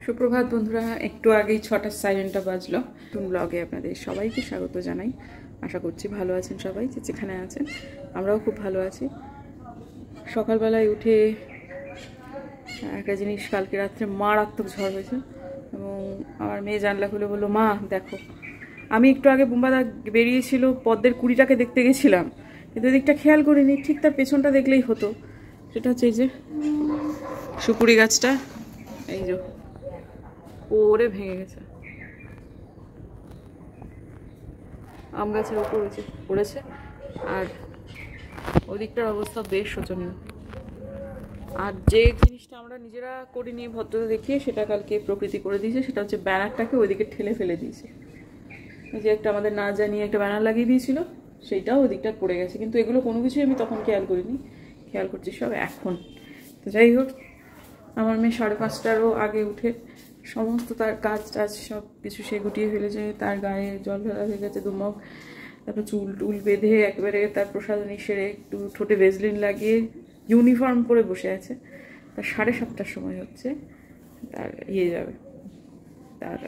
সুপ্রভাত বন্ধুরা, একটু আগেই 6টার সাইরেনটা বাজলো। নতুন ব্লগে আপনাদের সবাইকে স্বাগত জানাই। আশা করছি ভালো আছেন সবাই, যেখানে আছেন। আমরাও খুব ভালো আছি। সকালবেলায় উঠে একটা জিনিস, কালকে রাত্রে মারাত্মক ঝড় হয়েছে এবং আমার মেয়ে জানলা খুলে বললো, মা দেখো। আমি একটু আগে বুম্বাদা বেরিয়েছিল পদ্মের কুড়িটাকে দেখতে গেছিলাম, কিন্তু এদিকটা খেয়াল করিনি, ঠিক তার পেছনটা দেখলেই হতো। সেটা হচ্ছে এই যে সুপুরি গাছটা, এই যে ওরে ভেঙে গেছে। আম গাছের ওপর পড়েছে, আর ওদিকটার অবস্থা বেশ শোচনীয়। আর যে জিনিসটা আমরা নিজেরা করিনি ভদ্রতা দেখিয়ে, সেটা কালকে প্রকৃতি করে দিয়েছে। সেটা হচ্ছে ব্যানারটাকে ওইদিকে ঠেলে ফেলে দিয়েছে। এই যে একটা আমাদের না জানিয়ে একটা ব্যানার লাগিয়ে দিয়েছিল, সেইটাও ওদিকটা পড়ে গেছে। কিন্তু এগুলো কোনো কিছুই আমি তখন খেয়াল করিনি, খেয়াল করছি সব এখন। তো যাই হোক, আমার মেয়ে 5:30টারও আগে উঠে সমস্ত তার কাজ টাজ সব কিছু সে গুটিয়ে ফেলেছে। তার গায়ে জল ফেলা হয়ে গেছে দুমক, তারপর চুল টুল বেঁধে একেবারে তার প্রসাধনী সেরে একটু ঠোঁটে ভেজলিন লাগিয়ে ইউনিফর্ম পরে বসে আছে। তার 7:30টার সময় হচ্ছে তার যাবে, তার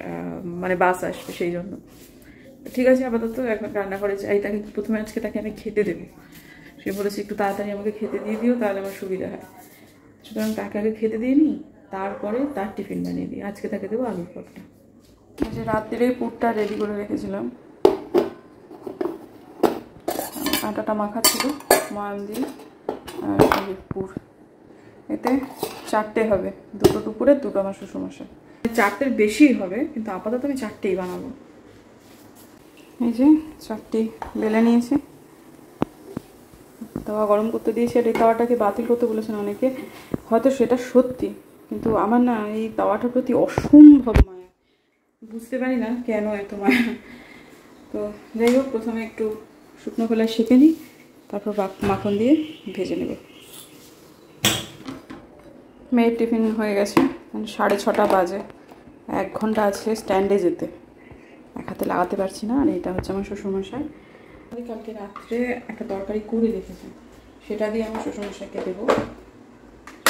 মানে বাস আসবে, সেই জন্য। ঠিক আছে, আপাতত এখন রান্না করে যাই। তাকে প্রথমে আজকে তাকে আমি খেতে দেবো। সে বলেছে একটু তাড়াতাড়ি আমাকে খেতে দিয়ে দিও, তাহলে আমার সুবিধা হয়। সুতরাং তাকে আগে খেতে দিয়ে নিই, তারপরে তার টিফিন বানিয়ে দিই। আজকে তাকে দেবো আলুর পরোটা। যে রাত্রে পুরটা রেডি করে রেখেছিলাম, আটাটা মাখা ছিল ময়াম দিয়ে, আর পুর। এতে 4টে হবে, 2টো দুপুরে, 2টো আমার শ্বশুরমশাই। 4টের বেশি হবে, কিন্তু আপাতত আমি 4টেই বানাবো। এই যে 4টে বেলে নিয়েছি, তাওয়া গরম করতে দিয়েছি। আর এই তাওয়াটাকে বাতিল করতে বলেছেন অনেকে, হয়তো সেটা সত্যি, কিন্তু আমার না এই তাওয়াটার প্রতি অসম্ভব মায়া। বুঝতে পারি না কেন এত মায়া। তো যাই হোক, প্রথমে একটু শুকনো খোলায় সেঁকে নিই, তারপর মাখন দিয়ে ভেজে নেব। মেয়ের টিফিন হয়ে গেছে, 6:30 বাজে। 1 ঘন্টা আছে স্ট্যান্ডে যেতে, এক হাতে লাগাতে পারছি না। আর এটা হচ্ছে আমার শ্বশুরমশাই। আমি কালকে রাত্রে একটা তরকারি করে রেখেছি, সেটা দিয়ে আমার শ্বশুরমশাইকে দেবো।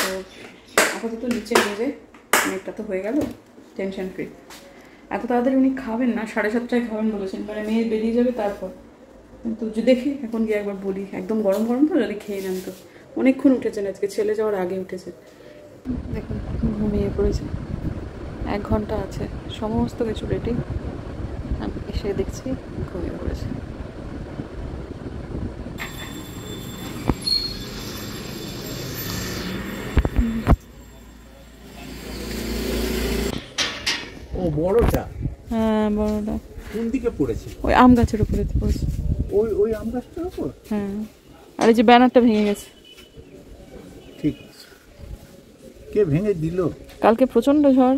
তো আপাতত নিচে ভেজে অনেকটা তো হয়ে গেল, টেনশন ফ্রি। এত তাড়াতাড়ি উনি খাবেন না, 7:30টায় খাবেন বলেছেন, মানে মেয়ে বেরিয়ে যাবে তারপর। কিন্তু দেখি এখন গিয়ে একবার বলি, একদম গরম গরম তো যদি খেয়ে নেন। তো অনেকক্ষণ উঠেছেন আজকে, ছেলে যাওয়ার আগে উঠেছে। দেখুন ঘুমিয়ে পড়েছে। 1 ঘন্টা আছে, সমস্ত কিছু রেডি। আমি এসে দেখছি ঘুমিয়ে পড়েছে। ও বড়টা? হ্যাঁ বড়টা। কোন দিকে পড়েছে? ওই আম গাছের উপরে পড়েছে। ওই আম গাছটার উপর? হ্যাঁ, আর এই যে ব্যানারটা ভেঙে গেছে। ঠিক আছে। কে ভেঙে দিল? কালকে প্রচন্ড ঝড়,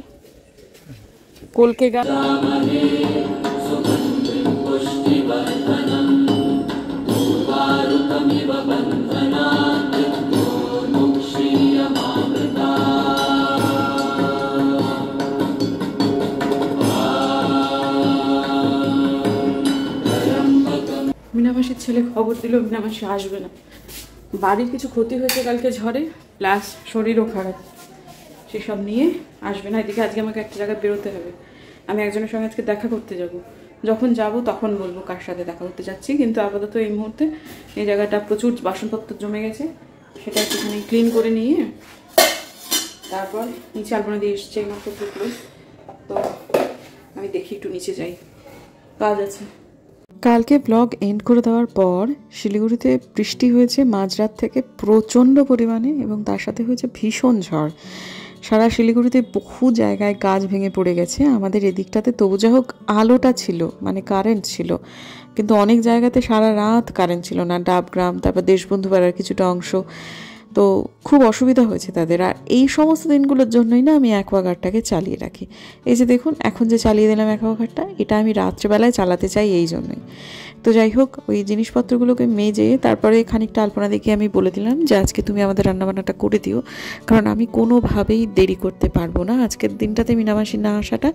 কলকে গাছ। মিনামাসির ছেলে খবর দিল মিনামাসি আসবে না। বাড়ির কিছু ক্ষতি হয়েছে কালকে ঝড়ে, প্লাস শরীরও খারাপ, সেসব নিয়ে আসবে না। এদিকে আজকে আমাকে একটা জায়গায় বেরোতে হবে। আমি একজনের সঙ্গে আজকে দেখা করতে যাব। যখন যাব তখন বলবো কার সাথে দেখা করতে যাচ্ছি। কিন্তু আপাতত এই মুহূর্তে এই জায়গাটা প্রচুর বাসনপত্র জমে গেছে, সেটা একটুখানি ক্লিন করে নিয়ে তারপর নিচে আলপনা দিয়ে এসছে এই মাত্র টুকলো। তো আমি দেখি একটু নিচে যাই, কাজ আছে। কালকে ব্লগ এন্ড করে দেওয়ার পর শিলিগুড়িতে বৃষ্টি হয়েছে মাঝরাত থেকে প্রচণ্ড পরিমাণে, এবং তার সাথে হয়েছে ভীষণ ঝড়। সারা শিলিগুড়িতে বহু জায়গায় গাছ ভেঙে পড়ে গেছে। আমাদের এদিকটাতে তবু যা হোক আলোটা ছিল, মানে কারেন্ট ছিল, কিন্তু অনেক জায়গাতে সারা রাত কারেন্ট ছিল না। ডাবগ্রাম, তারপর দেশবন্ধু পাড়ার কিছুটা অংশ, তো খুব অসুবিধা হয়েছে তাদের। আর এই সমস্ত দিনগুলোর জন্যই না আমি অ্যাকোয়াগার্ডটাকে চালিয়ে রাখি। এই যে দেখুন, এখন যে চালিয়ে দিলাম অ্যাকোয়াগার্ডটা, এটা আমি রাত্রেবেলায় চালাতে চাই এই জন্যই। তো যাই হোক, ওই জিনিসপত্রগুলোকে মেজে তারপরে খানিকটা আলপনা দেখে আমি বলে দিলাম যে আজকে তুমি আমাদের রান্নাবান্নাটা করে দিও, কারণ আমি কোনোভাবেই দেরি করতে পারবো না আজকের দিনটাতে মিনামাসি না আসাটা।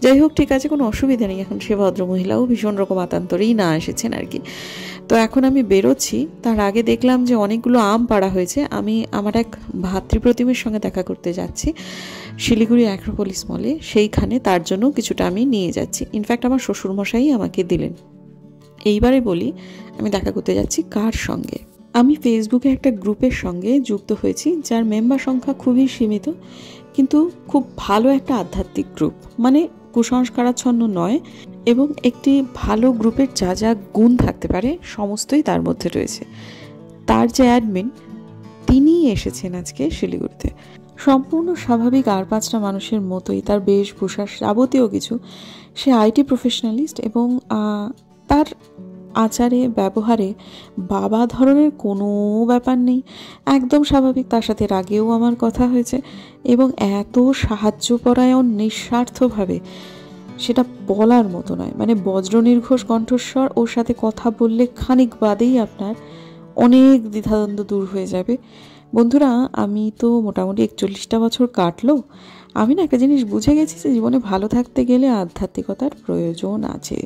যাই হোক, ঠিক আছে, কোনো অসুবিধা নেই। এখন সে ভদ্রমহিলাও ভীষণ রকম আতান্তরেই না এসেছেন আর কি। তো এখন আমি বেরোচ্ছি, তার আগে দেখলাম যে অনেকগুলো আম পাড়া হয়েছে। আমি আমার এক ভাতৃপ্রতিমের সঙ্গে দেখা করতে যাচ্ছি শিলিগুড়ি অ্যাক্রোপলিস মলে, সেইখানে তার জন্য কিছুটা আমি নিয়ে যাচ্ছি। ইনফ্যাক্ট আমার শ্বশুরমশাই আমাকে দিলেন। এইবারে বলি আমি দেখা করতে যাচ্ছি কার সঙ্গে। আমি ফেসবুকে একটা গ্রুপের সঙ্গে যুক্ত হয়েছি, যার মেম্বার সংখ্যা খুবই সীমিত, কিন্তু খুব ভালো একটা আধ্যাত্মিক গ্রুপ, মানে কুসংস্কারাচ্ছন্ন নয়, এবং একটি ভালো গ্রুপের যা যা গুণ থাকতে পারে সমস্তই তার মধ্যে রয়েছে। তার যে অ্যাডমিন, তিনিই এসেছেন আজকে শিলিগুড়িতে। সম্পূর্ণ স্বাভাবিক আর 5টা মানুষের মতোই তার বেশভূষা, যাবতীয় কিছু। সে আইটি প্রফেশনালিস্ট এবং তার আচারে ব্যবহারে বাবা ধরনের কোনো ব্যাপার নেই, একদম স্বাভাবিক। তার সাথে আগেও আমার কথা হয়েছে, এবং এত সাহায্যপরায়ণ নিঃস্বার্থভাবে, সেটা বলার মতো নয়। মানে বজ্র নির্ঘোষ কণ্ঠস্বর, ওর সাথে কথা বললে খানিক বাদেই আপনার অনেক দ্বিধাদ্বন্দ্ব দূর হয়ে যাবে। বন্ধুরা, আমি তো মোটামুটি 41টা বছর কাটলো। আমি না একটা জিনিস বুঝে গেছি যে জীবনে ভালো থাকতে গেলে আধ্যাত্মিকতার প্রয়োজন আছে।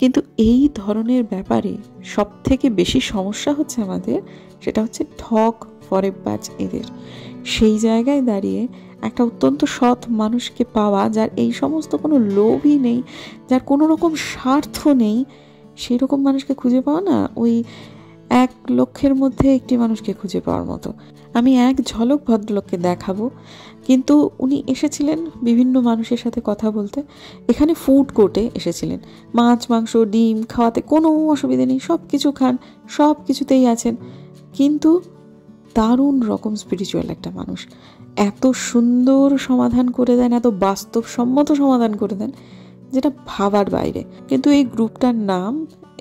কিন্তু এই ধরনের ব্যাপারে সব থেকে বেশি সমস্যা হচ্ছে আমাদের, সেটা হচ্ছে ঠক ফরেববাজ এদের। সেই জায়গায় দাঁড়িয়ে একটা অত্যন্ত সৎ মানুষকে পাওয়া, যার এই সমস্ত কোনো লোভই নেই, যার কোনো রকম স্বার্থ নেই, সেই রকম মানুষকে খুঁজে পাওয়া না ওই 1 লক্ষের মধ্যে একটি মানুষকে খুঁজে পাওয়ার মতো। আমি এক ঝলক ভদ্রলোককে দেখাবো, কিন্তু উনি এসেছিলেন বিভিন্ন মানুষের সাথে কথা বলতে। এখানে ফুড কোর্টে এসেছিলেন, মাছ মাংস ডিম খাওয়াতে কোনো অসুবিধে নেই, সব কিছু খান, সব কিছুতেই আছেন। কিন্তু দারুণ রকম স্পিরিচুয়াল একটা মানুষ, এত সুন্দর সমাধান করে দেন, এত বাস্তবসম্মত সমাধান করে দেন, যেটা ভাবার বাইরে। কিন্তু এই গ্রুপটার নাম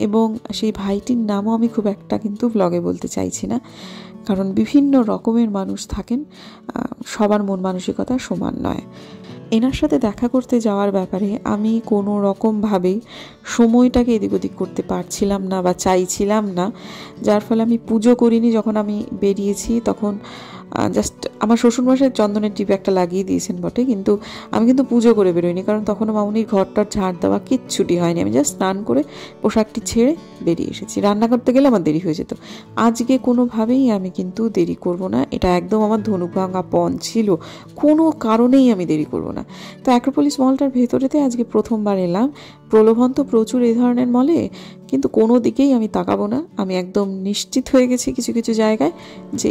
এবং সেই ভাইটির নামও আমি খুব একটা কিন্তু ব্লগে বলতে চাইছি না, কারণ বিভিন্ন রকমের মানুষ থাকেন, সবার মন মানসিকতা সমান নয়। এনার সাথে দেখা করতে যাওয়ার ব্যাপারে আমি কোনো রকমভাবেই সময়টাকে এদিক ওদিক করতে পারছিলাম না বা চাইছিলাম না, যার ফলে আমি পুজো করিনি। যখন আমি বেরিয়েছি তখন জাস্ট আমার শ্বশুরমশাই চন্দনের টিপ একটা লাগিয়ে দিয়েছেন বটে, কিন্তু আমি কিন্তু পুজো করে বেরোইনি, কারণ তখনও মামুনির ঘরটার ঝাড় দেওয়া কিচ্ছুটি হয়নি। আমি জাস্ট স্নান করে পোশাকটি ছেড়ে বেরিয়ে এসেছি। রান্না করতে গেলে আমার দেরি হয়ে যেত। আজকে কোনোভাবেই আমি কিন্তু দেরি করব না, এটা একদম আমার ধনুক ভাঙা পণ ছিল, কোনো কারণেই আমি দেরি করব না। তো অ্যাক্রোপলিস মলটার ভেতরেতে আজকে প্রথমবার এলাম। প্রলোভন তো প্রচুর এই ধরনের মলে, কিন্তু কোনো দিকেই আমি তাকাবো না। আমি একদম নিশ্চিত হয়ে গেছি কিছু কিছু জায়গায় যে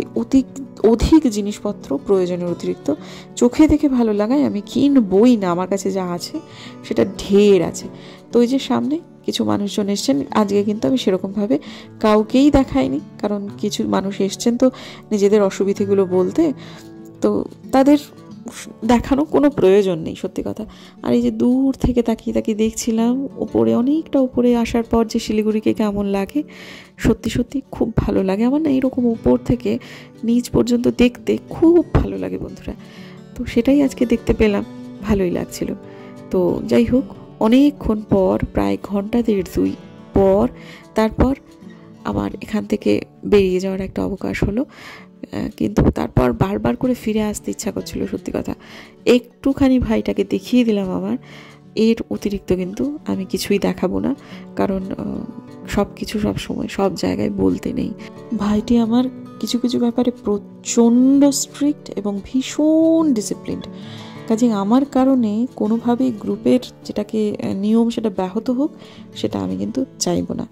অধিক জিনিসপত্র প্রয়োজনের অতিরিক্ত চোখে দেখে ভালো লাগায় আমি কিনবই না। আমার কাছে যা আছে সেটা ঢের আছে। তো ওই যে সামনে কিছু মানুষজন এসছেন, আজকে কিন্তু আমি সেরকমভাবে কাউকেই দেখাইনি, কারণ কিছু মানুষ এসছেন তো নিজেদের অসুবিধেগুলো বলতে, তো তাদের দেখানো কোনো প্রয়োজন নেই, সত্যি কথা। আর এই যে দূর থেকে তাকিয়ে তাকিয়ে দেখছিলাম উপরে, অনেকটা উপরে আসার পর যে শিলিগুড়িকে কেমন লাগে, সত্যি সত্যি খুব ভালো লাগে আমার না, এরকম উপর থেকে নিচ পর্যন্ত দেখতে খুব ভালো লাগে বন্ধুরা। তো সেটাই আজকে দেখতে পেলাম, ভালোই লাগছিল। তো যাই হোক, অনেকক্ষণ পর, প্রায় 1.5 ঘন্টা 1.5 পর তারপর আমার এখান থেকে বেরিয়ে যাওয়ার একটা অবকাশ হলো। কিন্তু তারপর বারবার করে ফিরে আসতে ইচ্ছা করছিল, সত্যি কথা। একটুখানি ভাইটাকে দেখিয়ে দিলাম আমার, এর অতিরিক্ত কিন্তু আমি কিছুই দেখাবো না, কারণ সব কিছু সব সময় সব জায়গায় বলতে নেই। ভাইটি আমার কিছু কিছু ব্যাপারে প্রচণ্ড স্ট্রিক্ট এবং ভীষণ ডিসিপ্লিনড, কাজে আমার কারণে কোনোভাবেই গ্রুপের যেটাকে নিয়ম সেটা ব্যাহত হোক, সেটা আমি কিন্তু চাইবো না।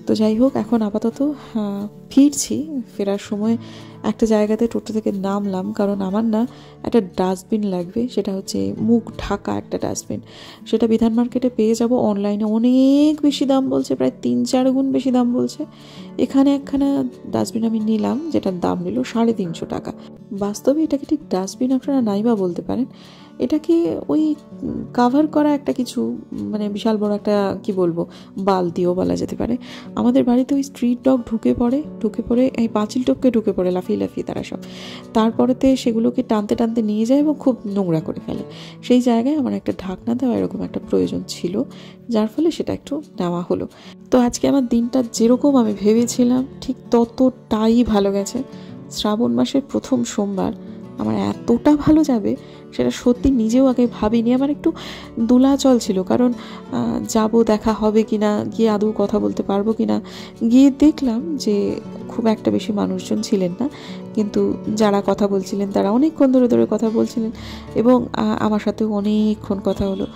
তো যাই হোক, এখন আপাতত ফিরছি। ফেরার সময় একটা জায়গাতে টোটো থেকে নামলাম, কারণ আমার না একটা ডাস্টবিন লাগবে, সেটা হচ্ছে মুখ ঢাকা একটা ডাস্টবিন। সেটা বিধান মার্কেটে পেয়ে যাব, অনলাইনে অনেক বেশি দাম বলছে, প্রায় 3-4 গুণ বেশি দাম বলছে। এখানে একখানা ডাস্টবিন আমি নিলাম, যেটার দাম নিল 350 টাকা। বাস্তবে এটাকে ঠিক ডাস্টবিন আপনারা নাইবা বলতে পারেন, এটাকে ওই কাভার করা একটা কিছু, মানে বিশাল বড় একটা কি বলবো বালতিও বলা যেতে পারে। আমাদের বাড়িতে ওই স্ট্রিট ডগ ঢুকে পড়ে এই পাঁচিল টপকে ঢুকে পড়ে লাফিয়ে লাফিয়ে তারা সব, তারপরেতে সেগুলোকে টানতে টানতে নিয়ে যায় এবং খুব নোংরা করে ফেলে। সেই জায়গায় আমার একটা ঢাকনা দেওয়া এরকম একটা প্রয়োজন ছিল, যার ফলে সেটা একটু নেওয়া হলো। তো আজকে আমার দিনটা যেরকম আমি ভেবেছিলাম ঠিক ততটাই ভালো গেছে। শ্রাবণ মাসের প্রথম সোমবার আমার এতটা ভালো যাবে সেটা সত্যি নিজেও আগে ভাবিনি। আমার একটু দোলাচল ছিল, কারণ যাব দেখা হবে কিনা, গিয়ে আদৌ কথা বলতে পারবো কিনা। গিয়ে দেখলাম যে খুব একটা বেশি মানুষজন ছিলেন না, কিন্তু যারা কথা বলছিলেন তারা অনেকক্ষণ ধরে ধরে কথা বলছিলেন এবং আমার সাথেও অনেকক্ষণ কথা হলো।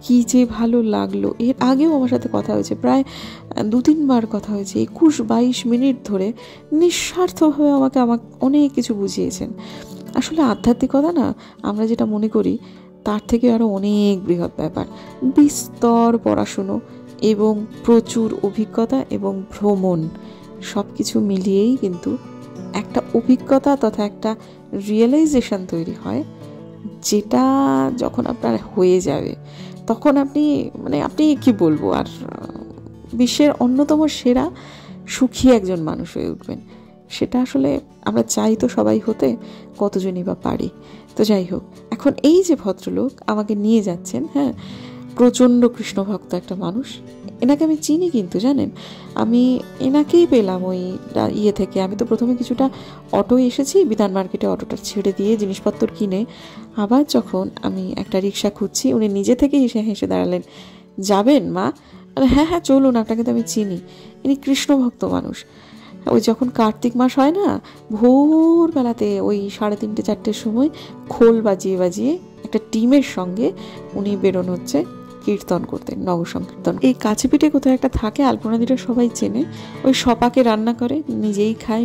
কী যে ভালো লাগলো। এর আগেও আমার সাথে কথা হয়েছে, প্রায় 2-3 বার কথা হয়েছে, 21-22 মিনিট ধরে নিঃস্বার্থভাবে আমাকে অনেক কিছু বুঝিয়েছেন। আসলে আধ্যাত্মিকতা না আমরা যেটা মনে করি তার থেকে আরও অনেক বৃহৎ ব্যাপার। বিস্তর পড়াশুনো এবং প্রচুর অভিজ্ঞতা এবং ভ্রমণ সব কিছু মিলিয়েই কিন্তু একটা অভিজ্ঞতা তথা একটা রিয়েলাইজেশন তৈরি হয়, যেটা যখন আপনার হয়ে যাবে তখন আপনি কি বলবো, আর বিশ্বের অন্যতম সেরা সুখী একজন মানুষ হয়ে উঠবেন। সেটা আসলে আমরা চাই তো সবাই হতে, কতজনই বা পারি। তো যাই হোক, এখন এই যে ভদ্রলোক আমাকে নিয়ে যাচ্ছেন, হ্যাঁ, প্রচণ্ড কৃষ্ণ ভক্ত একটা মানুষ। এনাকে আমি চিনি, কিন্তু জানেন আমি এনাকেই পেলাম ওই থেকে। আমি তো প্রথমে কিছুটা অটো এসেছি, বিধান মার্কেটে অটোটা ছেড়ে দিয়ে জিনিসপত্র কিনে আবার যখন আমি একটা রিক্সা খুঁজছি, উনি নিজে থেকেই এসে হেসে দাঁড়ালেন, যাবেন মা? হ্যাঁ হ্যাঁ চলুন, আপনাকে তো আমি চিনি। ইনি কৃষ্ণ ভক্ত মানুষ। ওই যখন কার্তিক মাস হয় না, ভোরবেলাতে ওই 3:30-4টের সময় খোল বাজিয়ে বাজিয়ে একটা টিমের সঙ্গে উনি বেরোন হচ্ছে কীর্তন করতে, নগর সংকীর্তন। এই কাছে পিঠে কোথাও একটা থাকে, আলপনাদিটা সবাই চেনে। ওই সপাকে রান্না করে, নিজেই খায়,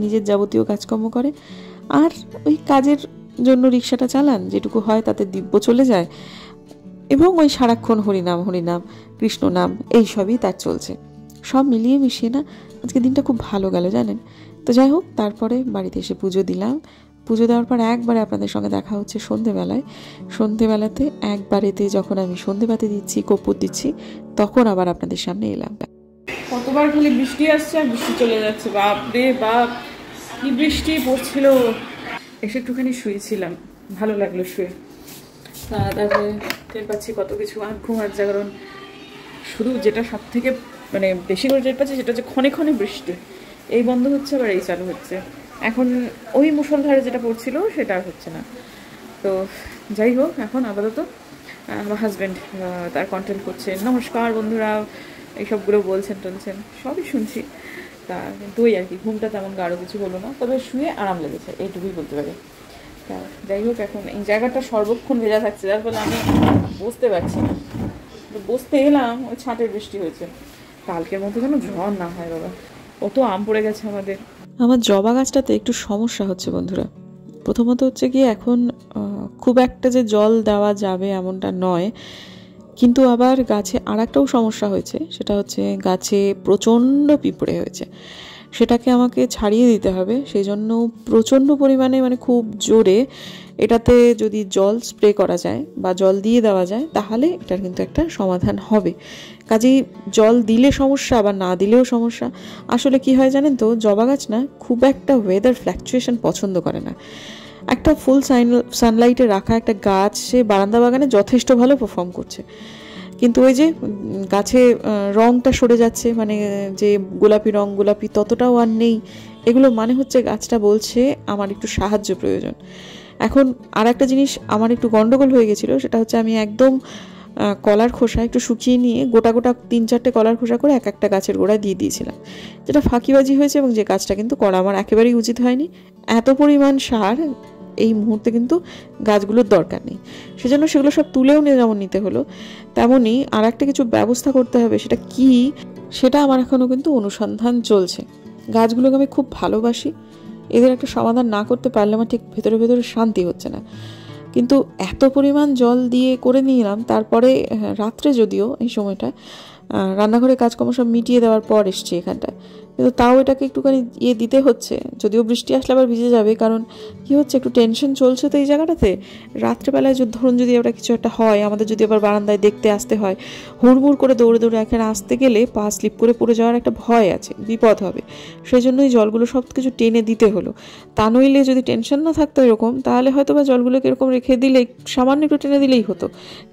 নিজের যাবতীয় কাজকর্ম করে, আর ওই কাজের জন্য রিক্সাটা চালান, যেটুকু হয় তাতে দিব্য চলে যায়, এবং ওই সারাক্ষণ হরিনাম হরিনাম কৃষ্ণ নাম এইসবই তার চলছে। সব মিলিয়ে মিশিয়ে না আজকে দিনটা খুব ভালো গেল জানেন। তো যাই হোক, তারপরে বাড়িতে এসে পুজো দিলাম। পুজো দেওয়ার পর একবারে আপনাদের সঙ্গে দেখা হচ্ছে সন্ধেবেলাতে একবারেতে যখন আমি সন্ধেবাতি দিচ্ছি, কর্পূর দিচ্ছি, তখন আবার আপনাদের সামনে এলাম। কতবার খালি বৃষ্টি আসছে আর বৃষ্টি চলে যাচ্ছে, বাপ রে বাপ কি বৃষ্টি পড়ছিল। এসে একটুখানি শুয়েছিলাম, ভালো লাগলো শুয়ে। তারপরে টের পাচ্ছি কত কিছু, আর ঘুম আর জাগরণ। শুধু যেটা সব থেকে মানে বেশি করে টের পাচ্ছি সেটা হচ্ছে ক্ষণে ক্ষণে বৃষ্টি, এই বন্ধ হচ্ছে আবার এই চালু হচ্ছে। এখন ওই মুষলধারে যেটা পড়ছিল সেটা আর হচ্ছে না। তো যাই হোক, এখন আপাতত আমার হাজব্যান্ড তার কন্টেন্ট করছে, নমস্কার বন্ধুরা এইসবগুলো বলছেন টলছেন, সবই শুনছি। তা কিন্তু ওই আর কি, ঘুমটা তেমন গাঢ় কিছু হলো না, তবে শুয়ে আরাম লেগেছে, এইটুকুই বলতে পারি। তা যাই হোক, এখন এই জায়গাটা সর্বক্ষণ ভেজা থাকছে, যার ফলে আমি বসতে পারছি না। বসতে এলাম, ওই ছাঁটের বৃষ্টি হয়েছে। কালকের মতো যেন ঝড় না হয় বাবা, অত আম পড়ে গেছে আমাদের। আমার জবা গাছটাতে একটু সমস্যা হচ্ছে বন্ধুরা। প্রথমত হচ্ছে কি, এখন খুব একটা যে জল দেওয়া যাবে এমনটা নয়, কিন্তু আবার গাছে আর একটাও সমস্যা হয়েছে, সেটা হচ্ছে গাছে প্রচণ্ড পিঁপড়ে হয়েছে। সেটাকে আমাকে ছাড়িয়ে দিতে হবে, সেই জন্য প্রচণ্ড পরিমাণে মানে খুব জোরে এটাতে যদি জল স্প্রে করা যায় বা জল দিয়ে দেওয়া যায়, তাহলে এটার কিন্তু একটা সমাধান হবে। কাজেই জল দিলে সমস্যা, আবার না দিলেও সমস্যা। আসলে কি হয় জানেন তো, জবা গাছ না খুব একটা ওয়েদার ফ্ল্যাকচুয়েশন পছন্দ করে না। একটা ফুল সানলাইটে রাখা একটা গাছ সে বারান্দা বাগানে যথেষ্ট ভালো পারফর্ম করছে, কিন্তু ওই যে গাছে রঙটা সরে যাচ্ছে, মানে যে গোলাপি ততটাও আর নেই। এগুলো মানে হচ্ছে গাছটা বলছে আমার একটু সাহায্য প্রয়োজন। এখন আর একটা জিনিস আমার একটু গন্ডগোল হয়ে গেছিলো, সেটা হচ্ছে আমি একদম কলার খোসা একটু শুকিয়ে নিয়ে গোটা 3-4টে কলার খোসা করে একটা গাছের গোড়ায় দিয়ে দিয়েছিলাম, যেটা ফাঁকিবাজি হয়েছে এবং যে কাজটা কিন্তু করা আমার একেবারেই উচিত হয়নি। এত পরিমাণ সার এই মুহূর্তে কিন্তু গাছগুলোর দরকার নেই, সেজন্য সেগুলো সব তুলেও যেমন নিতে হলো, তেমনই আর একটা কিছু ব্যবস্থা করতে হবে। সেটা কি, সেটা আমার এখনও কিন্তু অনুসন্ধান চলছে। গাছগুলোকে আমি খুব ভালোবাসি, এদের একটা সমাধান না করতে পারলে আমার ঠিক ভেতরে ভেতরে শান্তি হচ্ছে না। কিন্তু এত পরিমাণ জল দিয়ে করে নিলাম, তারপরে রাত্রে যদিও এই সময়টা রান্নাঘরে কাজকর্ম সব মিটিয়ে দেওয়ার পর এসছি এখানটায়, কিন্তু তাও এটাকে একটুখানি দিতে হচ্ছে। যদিও বৃষ্টি আসলে আবার ভিজে যাবে, কারণ কি হচ্ছে একটু টেনশন চলছে তো এই জায়গাটাতে। রাত্রেবেলায় ধরুন যদি ওটা কিছু একটা হয়, আমাদের যদি আবার বারান্দায় দেখতে আসতে হয়, হুড়মুড় করে দৌড়ে দৌড়ে এখানে আসতে গেলে পা স্লিপ করে পড়ে যাওয়ার একটা ভয় আছে, বিপদ হবে। সেই জন্যই জলগুলো সব কিছু টেনে দিতে হলো। তা নইলে যদি টেনশন না থাকতো এরকম, তাহলে হয়তো বা জলগুলোকে এরকম রেখে দিলে সামান্য একটু টেনে দিলেই হতো,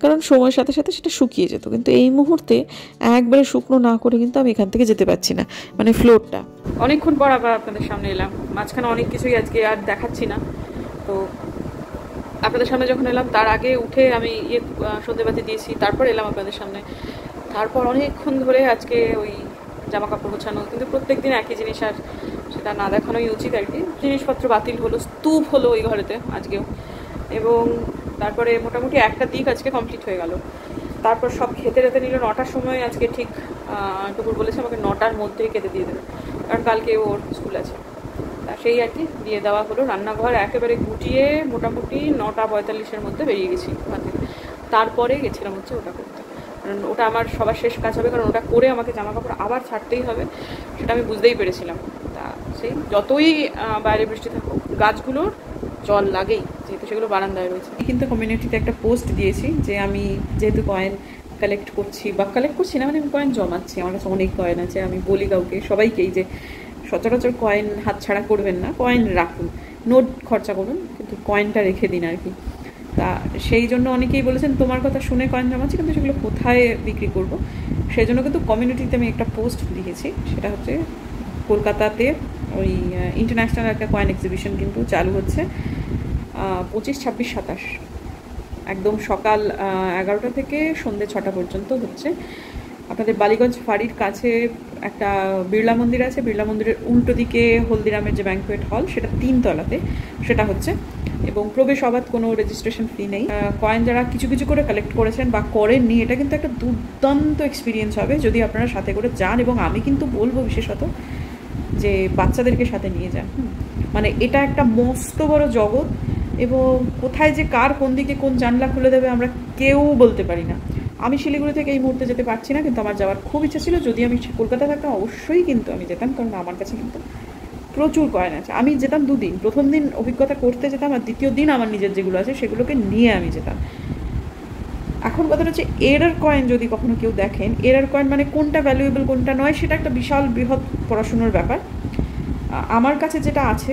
কারণ সময়ের সাথে সাথে সেটা শুকিয়ে যেত। কিন্তু এই মুহূর্তে একবারে শুকনো না করে কিন্তু আমি এখান থেকে যেতে পারছি না, মানে ফ্লোরটা। অনেকক্ষণ পর আবার আপনাদের সামনে এলাম, মাঝখানে অনেক কিছুই আজকে আর দেখাচ্ছি না। তো আপনাদের সামনে যখন এলাম তার আগে উঠে আমি সন্ধেবাতি দিয়েছি, তারপর এলাম আপনাদের সামনে। তারপর অনেকক্ষণ ধরে আজকে ওই জামা কাপড় গোছানো, কিন্তু প্রত্যেক দিন একই জিনিস, আর সেটা না দেখানোই উচিত আর কি। জিনিসপত্র বাতিল হলো, স্তূপ হলো ওই ঘরেতে আজকেও। এবং তারপরে মোটামুটি একটা দিক আজকে কমপ্লিট হয়ে গেল। তারপর সব খেতে রেতে নিল 9টার সময়। আজকে ঠিক টুকুর বলেছে আমাকে 9টার মধ্যেই খেতে দিয়ে দেবে, কারণ কালকে ওর স্কুল আছে। তা সেই আর কি দিয়ে দেওয়া হলো। রান্নাঘর একেবারে গুটিয়ে মোটামুটি 9:45-এর মধ্যে বেরিয়ে গেছি ওখান থেকে। তারপরে গেছিলাম হচ্ছে ওটা করতে, কারণ ওটা আমার সবার শেষ কাজ হবে, কারণ ওটা করে আমাকে জামা কাপড় আবার ছাড়তেই হবে, সেটা আমি বুঝতেই পেরেছিলাম। তা সেই যতই বাইরে বৃষ্টি থাকুক, গাছগুলোর জল লাগেই, যেহেতু সেগুলো বারান্দায় রয়েছে। কিন্তু কমিউনিটিতে একটা পোস্ট দিয়েছি যে আমি যেহেতু কয়েন কালেক্ট করছি, বা কালেক্ট করছি না, মানে আমি কয়েন জমাচ্ছি, আমার কাছে অনেক কয়েন আছে। আমি বলি কাউকে, সবাইকেই, যে সচরাচর কয়েন হাতছাড়া করবেন না, কয়েন রাখুন, নোট খরচা করুন, কিন্তু কয়েনটা রেখে দিন আর কি। তা সেই জন্য অনেকেই বলেছেন তোমার কথা শুনে কয়েন জমাচ্ছি, কিন্তু সেগুলো কোথায় বিক্রি করব, সেই জন্য কিন্তু কমিউনিটিতে আমি একটা পোস্ট দিয়েছি। সেটা হচ্ছে কলকাতাতে ওই ইন্টারন্যাশনাল একটা কয়েন এক্সিবিশন কিন্তু চালু হচ্ছে 25, 26, 27, একদম সকাল 11টা থেকে সন্ধ্যে 6টা পর্যন্ত হচ্ছে। আপনাদের বালিগঞ্জ ফাঁড়ির কাছে একটা বিড়লা মন্দির আছে, বিড়লা মন্দিরের উল্টো দিকে হলদিরামের যে ব্যাঙ্কোয়েট হল, সেটা 3 তলাতে সেটা হচ্ছে। এবং প্রবেশ অবাধ, কোনো রেজিস্ট্রেশন ফি নেই। কয়েন যারা কিছু কিছু করে কালেক্ট করেছেন বা করেননি, এটা কিন্তু একটা দুর্দান্ত এক্সপিরিয়েন্স হবে যদি আপনারা সাথে করে যান। এবং আমি কিন্তু বলবো বিশেষত যে বাচ্চাদেরকে সাথে নিয়ে যান। মানে এটা একটা মস্ত বড় জগৎ, এবং কোথায় যে কার কোন দিকে কোন জানলা খুলে দেবে আমরা কেউ বলতে পারি না। আমি শিলিগুড়ি থেকে এই মুহূর্তে যেতে পারছি না, কিন্তু আমার যাওয়ার খুব ইচ্ছা ছিল। যদি আমি কলকাতা থাকতাম অবশ্যই কিন্তু আমি যেতাম, কারণ আমার কাছে কিন্তু প্রচুর কয়েন আছে। আমি যেতাম 2 দিন, প্রথম দিন অভিজ্ঞতা করতে যেতাম, আর দ্বিতীয় দিন আমার নিজের যেগুলো আছে সেগুলোকে নিয়ে আমি যেতাম। এখন কথাটা হচ্ছে এরার কয়েন যদি কখনো কেউ দেখেন, এরার কয়েন মানে কোনটা ভ্যালুয়েবল কোনটা নয়, সেটা একটা বিশাল বৃহৎ পড়াশুনোর ব্যাপার। আমার কাছে যেটা আছে,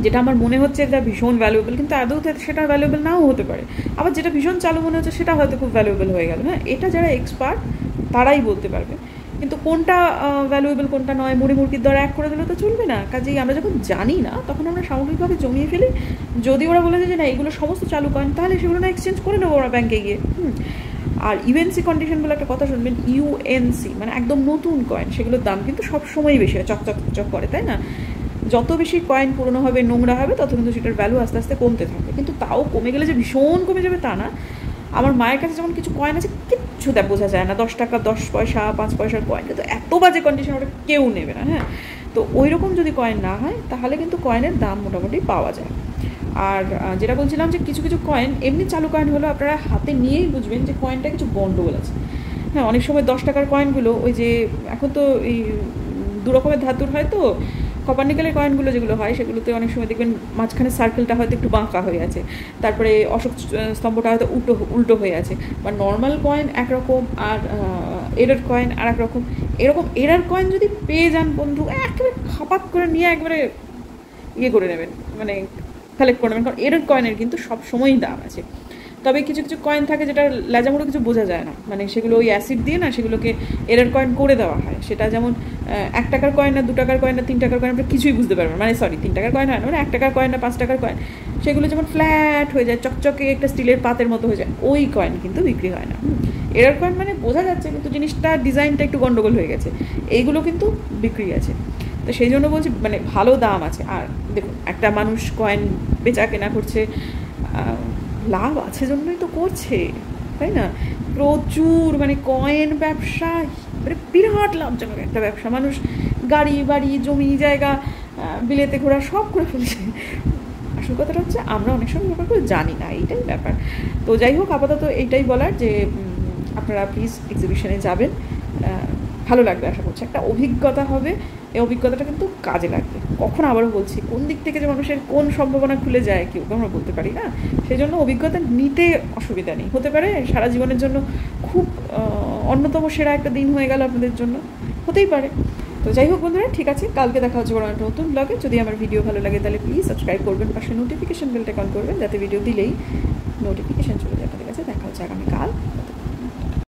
যেটা আমার মনে হচ্ছে এটা ভীষণ ভ্যালুয়েবল, কিন্তু আদৌ সেটা ভ্যালুয়েবল নাও হতে পারে। আবার যেটা ভীষণ চালু মনে হচ্ছে সেটা হয়তো খুব ভ্যালুয়েবল হয়ে গেল। হ্যাঁ, এটা যারা এক্সপার্ট তারাই বলতে পারবে। কিন্তু কোনটা ভ্যালুয়েবল কোনটা নয় মুড়ি মুরগির দর এক করে দিলে তো চলবে না। কাজেই আমরা যখন জানি না, তখন আমরা সামগ্রিকভাবে জমিয়ে ফেলি। যদি ওরা বলে যে না এগুলো সমস্ত চালু করেন, তাহলে সেগুলো না এক্সচেঞ্জ করে নেবো আমরা ব্যাংকে গিয়ে। আর ইউএনসি কন্ডিশন বলে একটা কথা শুনবেন, ইউএনসি মানে একদম নতুন কয়েন, সেগুলোর দাম কিন্তু সবসময়ই বেশি হয়, চকচক চকচক করে, তাই না? যত বেশি কয়েন পুরনো হবে, নোংরা হবে, তত কিন্তু সেটার ভ্যালু আস্তে আস্তে কমতে থাকবে। কিন্তু তাও কমে গেলে যে ভীষণ কমে যাবে তা না। আমার মায়ের কাছে যেমন কিছু কয়েন আছে, কিচ্ছু বোঝা যায় না, 10 টাকা, 10 পয়সা, 5 পয়সার কয়েন, কিন্তু এত বাজে কন্ডিশন ওটা কেউ নেবে না। হ্যাঁ, তো ওই রকম যদি কয়েন না হয়, তাহলে কিন্তু কয়েনের দাম মোটামুটি পাওয়া যায়। আর যেটা বলছিলাম যে কিছু কিছু কয়েন এমনি চালু কয়েন হলো, আপনারা হাতে নিয়েই বুঝবেন যে কয়েনটা কিছু গন্ডগোল আছে। হ্যাঁ, অনেক সময় 10 টাকার কয়েনগুলো, ওই যে এখন তো এই 2 রকমের ধাতুর হয়, তো কপার নিকেলের কয়েনগুলো যেগুলো হয়, সেগুলোতে অনেক সময় দেখবেন মাঝখানে সার্কেলটা হয়তো একটু বাঁকা হয়ে আছে, তারপরে অশোক স্তম্ভটা হয়তো উল্টো হয়ে আছে। বা নর্মাল কয়েন একরকম, আর এরার কয়েন আর এক রকম। এরকম এরার কয়েন যদি পেয়ে যান বন্ধু, একেবারে খাপাত করে নিয়ে একবারে করে নেবেন, মানে কালেক্ট করে নেবেন, কারণ এরার কয়েনের কিন্তু সব সময়ই দাম আছে। তবে কিছু কিছু কয়েন থাকে যেটা লেজামুড়ো কিছু বোঝা যায় না, মানে সেগুলো ওই অ্যাসিড দিয়ে না সেগুলোকে এরার কয়েন করে দেওয়া হয়। সেটা যেমন 1 টাকার কয়েন না, 2 টাকার কয়েন না, 3 টাকার কয়েন, আপনারা কিছুই বুঝতে পারবেন, মানে 3 টাকার কয়েন হয় না, মানে 1 টাকার কয়েন না, 5 টাকার কয়েন, সেগুলো যেমন ফ্ল্যাট হয়ে যায়, চকচকে একটা স্টিলের পাতের মতো হয়ে যায়, ওই কয়েন কিন্তু বিক্রি হয় না। এরার কয়েন মানে বোঝা যাচ্ছে, কিন্তু জিনিসটা ডিজাইনটা একটু গন্ডগোল হয়ে গেছে, এইগুলো কিন্তু বিক্রি আছে। তো সেই জন্য বলছি, মানে ভালো দাম আছে। আর দেখুন, একটা মানুষ কয়েন বেচা কেনা করছে, লাভ আছে জন্যই তো করছে, তাই না? প্রচুর, মানে কয়েন ব্যবসা মানে বিরাট লাভজনক একটা ব্যবসা। মানুষ গাড়ি বাড়ি জমি জায়গা বিলেতে ঘোরা সব করে ফেলছে। আসল কথাটা হচ্ছে আমরা অনেক সময় ব্যাপারগুলো জানি না, এইটাই ব্যাপার। তো যাই হোক, আপাতত এইটাই বলার যে আপনারা প্লিজ এক্সিবিশনে যাবেন, ভালো লাগবে আশা করছি, একটা অভিজ্ঞতা হবে। এই অভিজ্ঞতাটা কিন্তু কাজে লাগবে। কখন আবারও বলছি, কোন দিক থেকে যে মানুষের কোন সম্ভাবনা খুলে যায় কেউ আমরা বলতে পারি না, সেই জন্য অভিজ্ঞতা নিতে অসুবিধা নেই। হতে পারে সারা জীবনের জন্য খুব অন্যতম সেরা একটা দিন হয়ে গেল আপনাদের জন্য, হতেই পারে। তো যাই হোক বন্ধুরা, ঠিক আছে, কালকে দেখা হচ্ছে কোনো একটা নতুন ব্লগে। যদি আমার ভিডিও ভালো লাগে তাহলে প্লিজ সাবস্ক্রাইব করবেন, পাশে নোটিফিকেশন বেলটা অন করবেন, যাতে ভিডিও দিলেই নোটিফিকেশান চলে যায়। ঠিক আছে, দেখা হচ্ছে আগামীকাল।